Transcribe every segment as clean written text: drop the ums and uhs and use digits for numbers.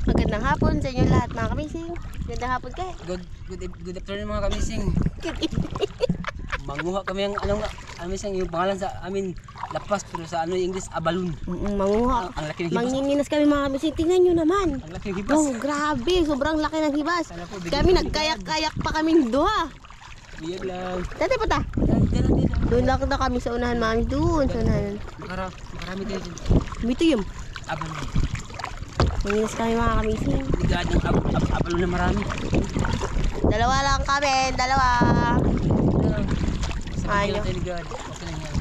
Magandang hapon sa inyo lahat mga kamising. Magandang hapon kayo. Good afternoon mga kamising. Good evening. Manguha kami ang kamising yung pangalan sa amin lapas pero sa ano English abalon. Manguha. Ang laki ng hibas. Manginginas kami mga kamising. Tingnan nyo naman. Ang laki ng hibas. Oh, grabe. Sobrang laki ng hibas. Kami nagkayak-kayak pa kaming duha. Biyag lang. Dati pa ta. Doon lang na kami sa unahan mami. Doon sa unahan. Marami tayo dyan. Dito yun. Abalon. Manginas kami mga kamising. Bigad ng abalon na marami. Dalawa lang kami. Dalawa. Sabi tayo ni God. Okay lang yan.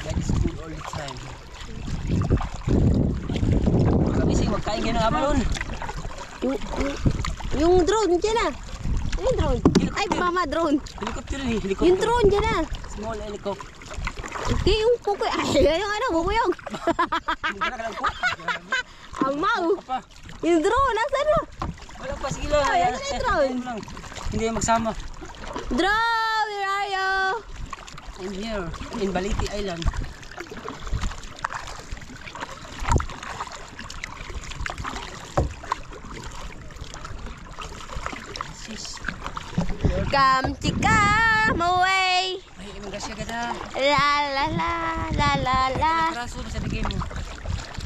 God is good all the time. Mga kamising, magkain kayo ng abalon. Yung drone dyan na. Yung drone. Ay, mama, drone. Helicopter ni. Helicopter. Yung drone dyan na. Small helicopter. Okay, yung kukoy. Ay, yung ano, bubuyog. Hindi ka na po. Amaw. Yung drone, nasan mo? Wala pa, sige lang. Ay, asan yung drone? Hindi magsama. Drone, where are you? I'm here, in Baliti Island. Come to come away. Ay, imagasya ka na. La la la la la la. Traso, basta bigay mo.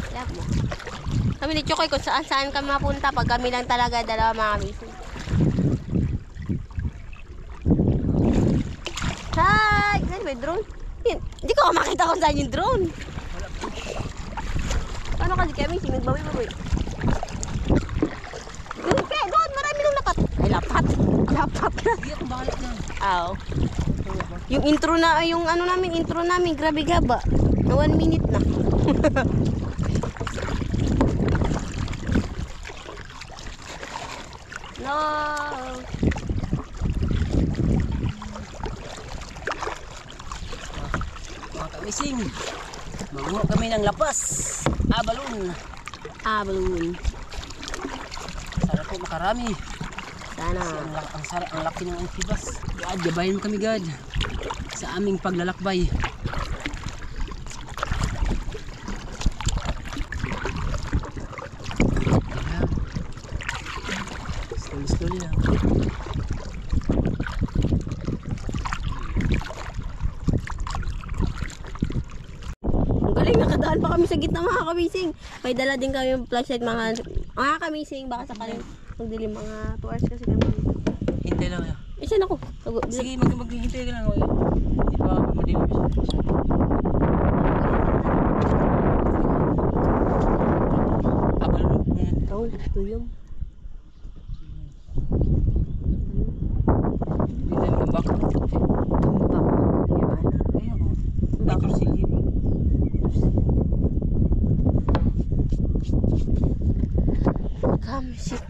Love mo. Kami ni Chokoy kung saan kami mapunta pag kami lang talaga dalawa mga kamising. Hi! Saan ba yung drone? Hindi ko makita kung saan yung drone. Paano kasi kami? Nagbawi-bawi. Doon, marami nung lapat. Ay, lapat. Lapat na. Hindi ako bahalat na. Aw. Yung intro na, yung ano namin, intro namin, grabe gaba. Na 1 minute na. No. Mga kamising, manguha kami ng lapas. Abalon. Balloon. Sana po makarami. Sana. Kasi ang laki ng antibas. God, gabayan mo kami God. Sa aming paglalakbay. Slowly lang. Ang galing, nakadaan pa kami sa gitna mga kamising. May dala din kami yung flashlight mga kamising. Baka sakaling magdilim mga 2 hours kasi kami. Hintay lang ya. Saan ako? Sige, maghihintay ka lang. Hindi pa madilim siya. Abalon. Oh, tuyong. Hintay mo kambak. Tumbak. Ayun ako. Bakit silip?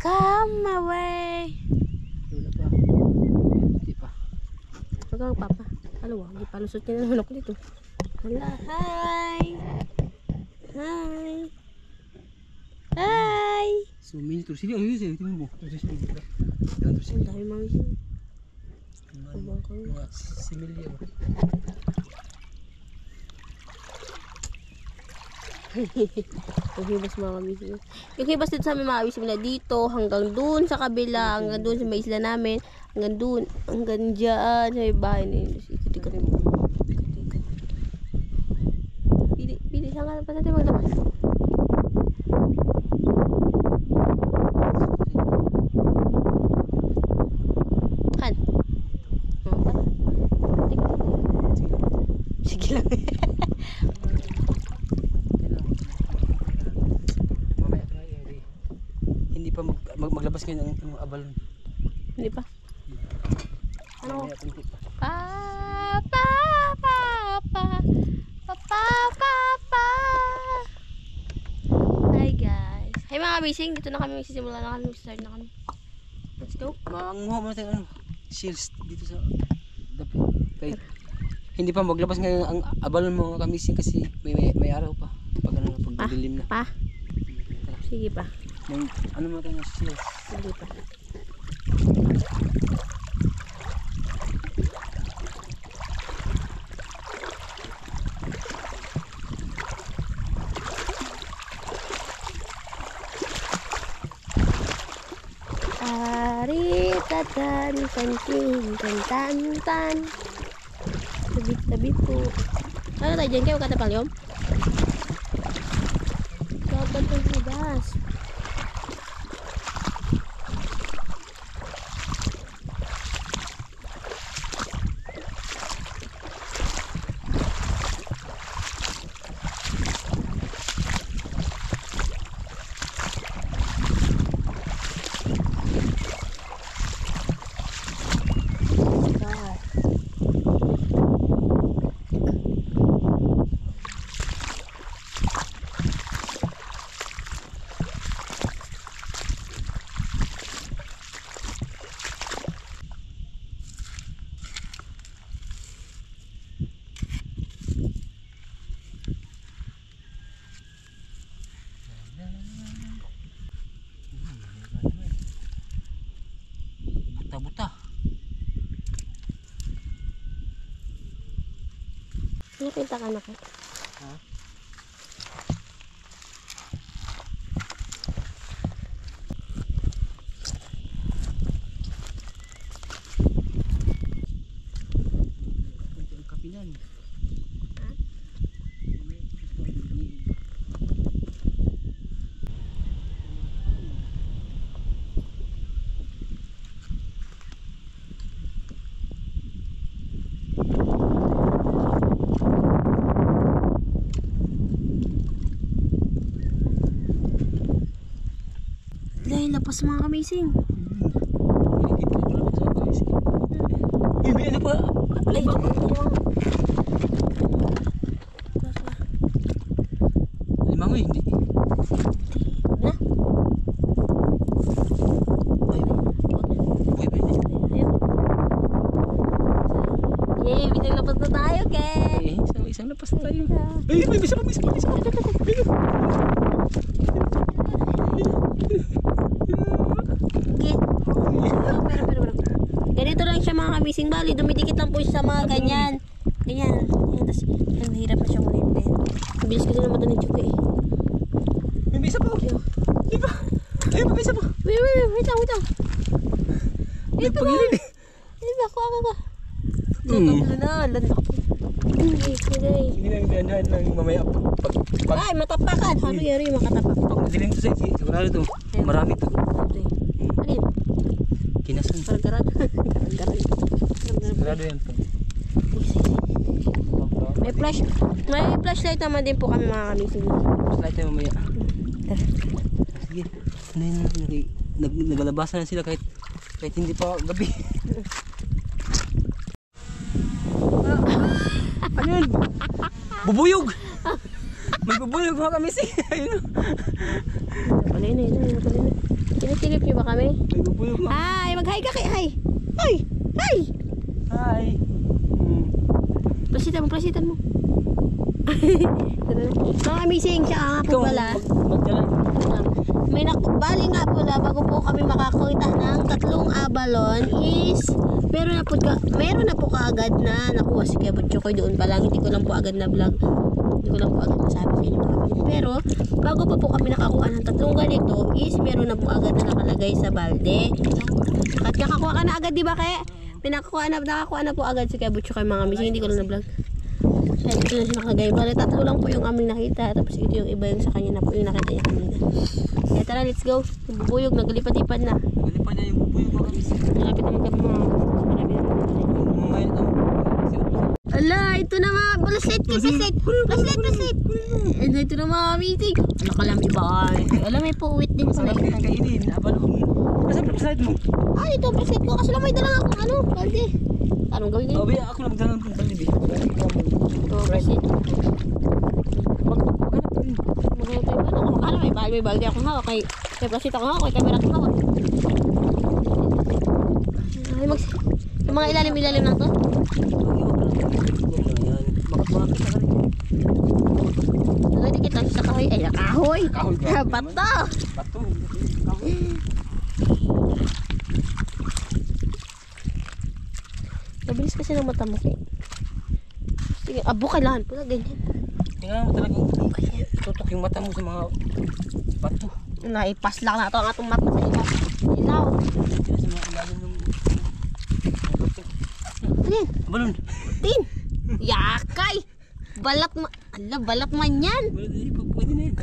Come away. Wala pa. Hindi pa. Hanggang papa. Alawa, hindi palusot niya ng manok dito. Hala, hi. Hi. Hi. So, may tursili. Ayun siya. Tingnan mo. Tursili. Ang dami mga isin. Mga similya ba? Yung hibas mga kamising. Yung hibas dito sa amin mga kamising na dito hanggang dun sa kabila, hanggang dun sa may isla namin, hanggang dun, hanggang dyan sa may bahay na yun. Ikot-ikot mo. Pili saan ka pa natin maglabas? Kan? Sige lang. Hindi pa maglabas kayo ng abalon. Hindi pa. Ano? Pa. Hi guys. Hi mga kamising, dito na kami magsisimula na kami, start na kami. Let's go. Manguha mo natin shields dito sa dapat. Okay. Hindi pa maglabas ngayon ang abalon mga kamising kasi may araw pa. Pag dilim na. Pa. Sige pa. Ano mo tayo shields? Sige pa. Ari tatan kanting kantan. Tabi po. Ano tayo dyan kayo katapal yun? Dapat ang hidas. Buta-buta. Nakita ka na ka? Ha? Ang kapinan. Ha? Dahil lapas mga kamising. May ano pa? Ay, ito pa. Lima mo hindi. Na? Ay, buhay ba yun? Ayun. Yay, bisang lapas na tayo, ke. Isang lapas na tayo. Ay, may isa pa. Pero. Ganito lang siya mga kamising bali. Dumidikit lang po siya sa mga ganyan. Ganyan. Tapos, hirap na siyang ulipin. Bilis ko na naman ito ni Chuko eh. May isa pa. Di ba? Ayun pa, may isa pa. Wait lang. Nagpangilin eh. Ako. Tataplo na. Landak po. Kulay. Hindi lang dahan lang mamaya pag Ay, matapakan. Ano yari makatapak? madilim to sa sigurado to. Marami to. Ano yun? Kinasan. Garag. Sigurado yan. May flashlight naman din po kami mga kamising. Slide tayo mamaya. Sige. Ano yun? Nagalabasan na sila kahit hindi pa gabi. Ano yun? Bubuyog! May bubuyog mga kamising. Ayun o. Pala yun. Tinisilip niyo ba kami? May bubuyog mga. Ay, mag-hi ka kay. Hi! Hi! Plasitan mo. Mga kamising, siya nga po pala. Magdalan. Bali nga po na bago po kami makakita ng 3 abalon is meron na po kaagad na nakuha si Kuya Butchokoy doon pa lang. Hindi ko lang po agad nasabi sa inyo mga kamising. Pero bago pa po kami nakakuha ng 3 ganito is meron na po agad na nakalagay sa balde. At nakakuha ka na agad, di ba kaya? Nakakuha na po agad si Kuya Butchokoy mga kamising. Hindi ko lang na-vlog. Kaya dito na siya nakalagay. Bali 3 lang po yung aming nakita. Tapos ito yung iba yung sa kanya na po yung nakita niya kanina. Kaya tara, let's go. Yung bubuyog, naglipad-lipad na. Nagalipan niya yung bubuyog mga kamising. Malapit naman kami mga. Mamaya ito. Ala, ito na mga. Flashlight. Ito na mga meeting. Ano ka lang iba? Alam, may puwit din pala. Masarap kang kainin. Abalong. Masarap na slide mo. Ah, ito flashlight ko. Kasi lang may dala akong balde. Anong gawin ngayon? Obi, ako na magdala ng balde. Ito, flashlight. Maghanap tayo. Ano, may balde akong hawak. May flashlight akong hawak. May camera akong hawak. Ay, yung mga ilalim na to. Dikit lang sa kahoy. Ay, kahoy. Bato. Bato. Mabilis kasi ng mata mo. Sige, abo kailangan pala ganyan. Tingnan mo talagang tutok yung mata mo sa mga bato. Naipas lang na ito ang atong mata sa iba. Ilaw. Sila sa mga ilalim ng... Ano yan? Balon. Tin. Yakay. Balat ma... Ala, balat man yan. Pwede na yun.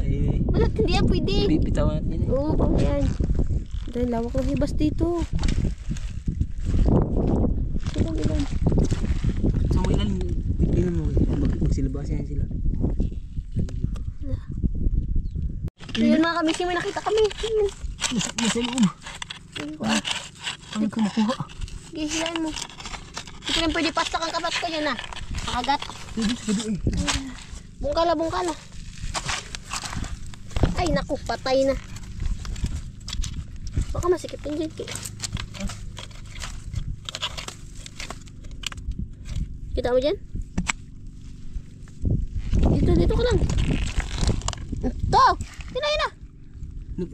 Balat hindi yan pwede. Bitawan natin yan eh. Oo, pang yan. Dahil lawak ng hibas dito. Ilang. Sa mga ilalim, tingnan mo. Magsilabasan yan sila. Ayun mga kamising, may nakita kami. Nasa loob. Ayun ko ah. Paano ko makuha? Sige, hilain mo. Hindi ko rin pwede pastak ang kapat ko yun ah. Nakagat. Dito sa doon. Bungkala. Ay naku, patay na. Baka masikip din dyan. Kita mo dyan? Dito ka lang. Ito! Hinahin na!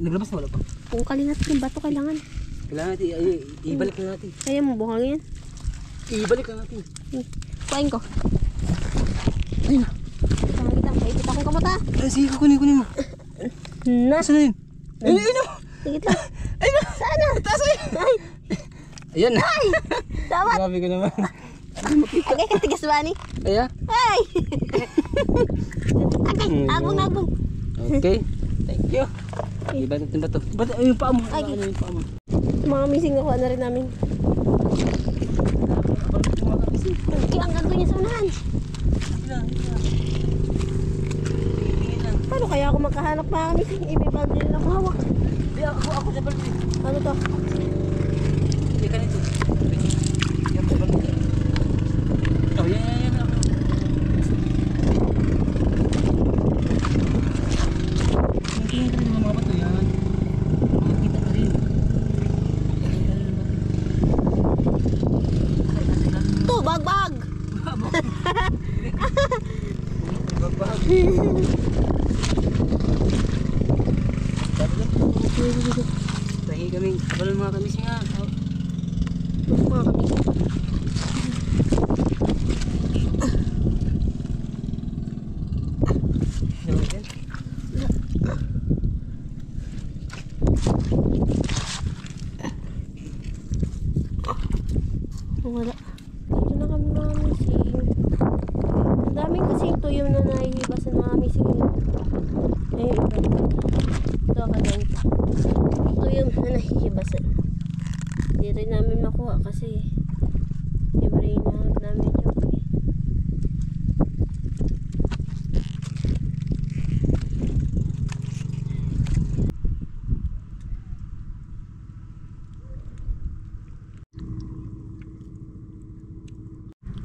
Naglabas na wala pa. Bungkalin natin yung bato kailangan. Kailangan natin, ibalik na natin. Kaya mo, bungkalin yan. Ibalik na natin. Kuhain ko. Ayun na. Kita. Paipit akong kamot ha. Ay, sige, kunin mo. Na. Saan na yun? Ayun na. Sige lang. Ayun na. Saan na? Taas ayun. Ay! Ayan na. Ay! Dapat! Grabe ko naman. Agay ka tigas ba ni? Aya. Ay! Agay! Abong. Okay. Thank you. Iba natin ba ito? Ba't yung paa mo? Ay. Ano yung paa mo? Mga missing nakuha na rin namin. Kaya ang gagawin niya sa unahan. Paano kaya ako makahanap mga missing? Ibibagay lang ako hawak. Ako sa balde. Ano to? Hindi ka nito. Yan sa balde. Oh, yan. Tingin ka rin mga bato yan. Makikita ka rin. To, bagbag! Bagbag. Tahi kami. Balon mga kamising nga. Mga kami. Wala. Dito na kami mga missing. Ang daming kasing tuyong na nahihibasan mga missing. Ayun, ito ka ganito. Tuyong na nahihibasan. Hindi rin namin makuha kasi iba rin hinahanap namin yung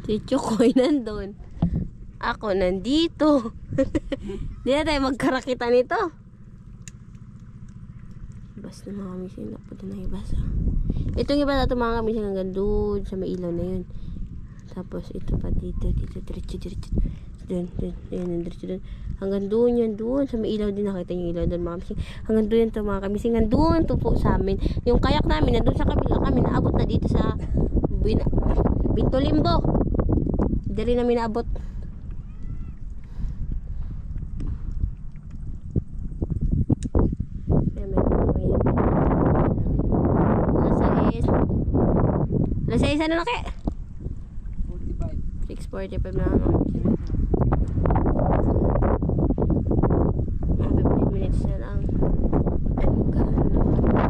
si Chokoy nandun. Ako nandito. Hindi na tayo magkarakita nito. Ibas na mga kamising. Napunta na ibas. Itong iba na ito mga kamising hanggang doon sa may ilaw na yun. Tapos ito pa dito. Diretso. Doon. Ayun, diretso doon. Hanggang doon yun. Doon sa may ilaw din. Nakita yung ilaw doon mga kamising. Hanggang doon ito mga kamising. Hanggang doon ito po sa amin. Yung kayak namin nandun sa kabila kami. Naabot na dito sa Bintolimbo. Dali namin naabot. Alas 6 ano na kaya? 45. 6:45 na ako. 15 minutes na lang.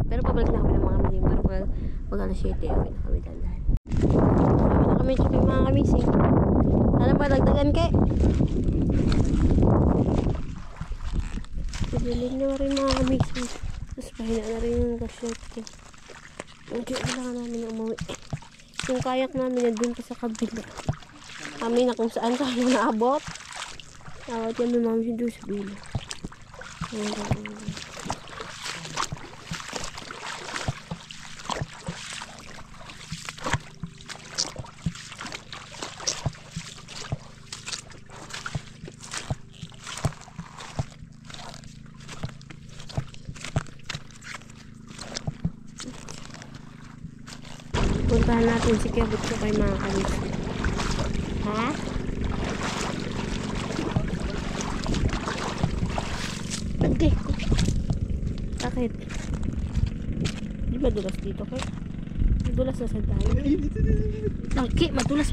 Pero pabalik na kami ng mga kamising. Pero pag alas 7 kami na kami dandahan. Kami na kami sa mga kamising. Ano pa dagdagan kay? Pagdaling na rin mga kamising. Tapos pahina na rin yung gasyon ko. Ang kailangan namin umuwi. Yung kayak namin na dun pa sa kabila. Kami na kung saan tayo naabot. Tawad yan may mami doon sa bilo. Puntahan natin si Kebot ko kay mga kamising. Ha? Okay. Bakit? Di madulas dito, kay. Madulas na sa tayo. Laki, madulas.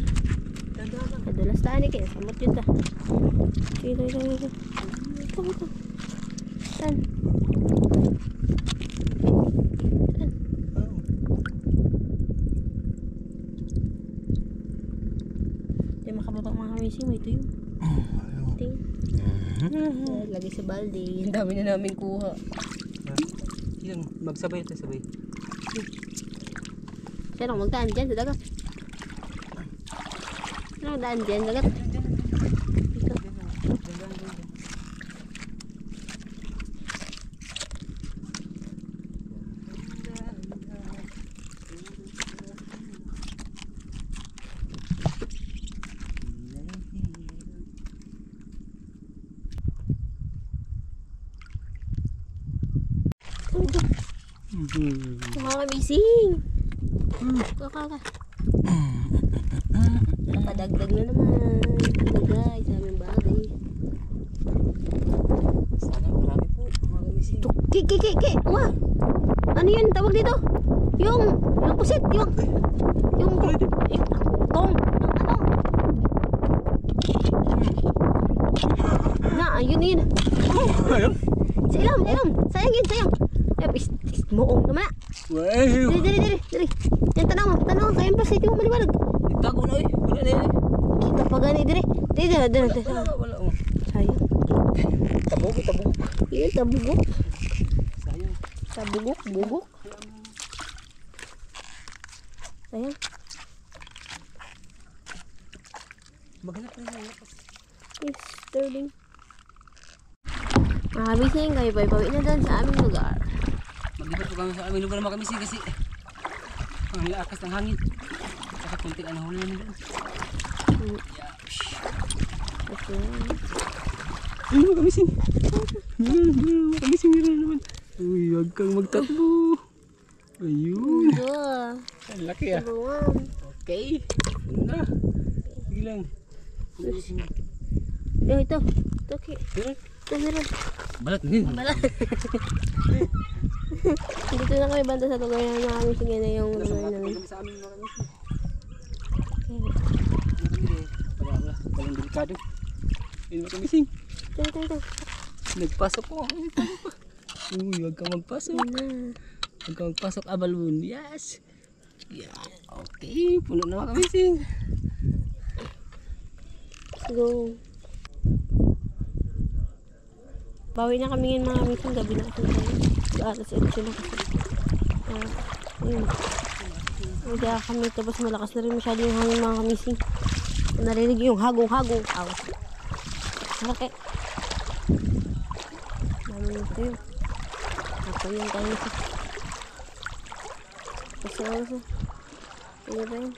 Madulas tayo ni kaya. Samot yun ta. Sige. Ito. Saan? Di makababa mga kamising. May tuyo. Tingin. Lagi sa balde. Ang dami na namin kuha. Yan, magsabay tayo sabay. Sino magdaan dyan sa dagat? Sino magdaan dyan sa dagat? Dito. Mga kamising. Kaka. Napadagdag na naman. Guys, sa aming bagay. Sana marami po mga kamising. Ki. Wah. Ano yun? Tawag dito? Yung pusit. Yung tong. Yun. Ayun. Sa ilam. Sayang yun. Moong naman na. Wow. Diri. Yan, tanong kayo pa sa ito mo maliwanag. Nagtago na eh. Wala na yun eh. Kita pa gani, diri. Diri. Wala. Oh. Sayang. Tabugok. Yun, tabugok. Sayang. Bugok. Sayang. Maghanap na yung lakas. Yes, Sterling. Makabising kayo pa ipawi na doon sa aming lugar. Maglipat po kami sa aming lugar mga kamising kasi ang lakas ng hangin. Saka kunti ang nahuli namin doon. Okay. Mga kamising. Mga kamising meron naman. Uy, huwag kang magtakbo. Ayun. Ang laki ah. Okay. Ano na. Sige lang. Ito. Okay. Meron. Balat din. Dito na kami banda sa lugar na namin. Sige na yung lugar namin. Sa amin mga kamising. Walang delikado. Ayun mga kamising. Ito. Nagpasok po. Uy, huwag kang magpasok. Huwag kang magpasok, abalun. Yes. Yan. Okay. Puno na mga kamising. Let's go. Bawi na kami ngayon mga kamising. Gabi na kasi tayo. Alas 8 na kasi. Ayun. Kaya kami tapos malakas na rin masyado yung hangin mga kamising. Narinig yung hagong-hagong. Awas. Okay. Namin ito yun. Ako yung tayo sa. Kasi ako sa. Ano ba yun?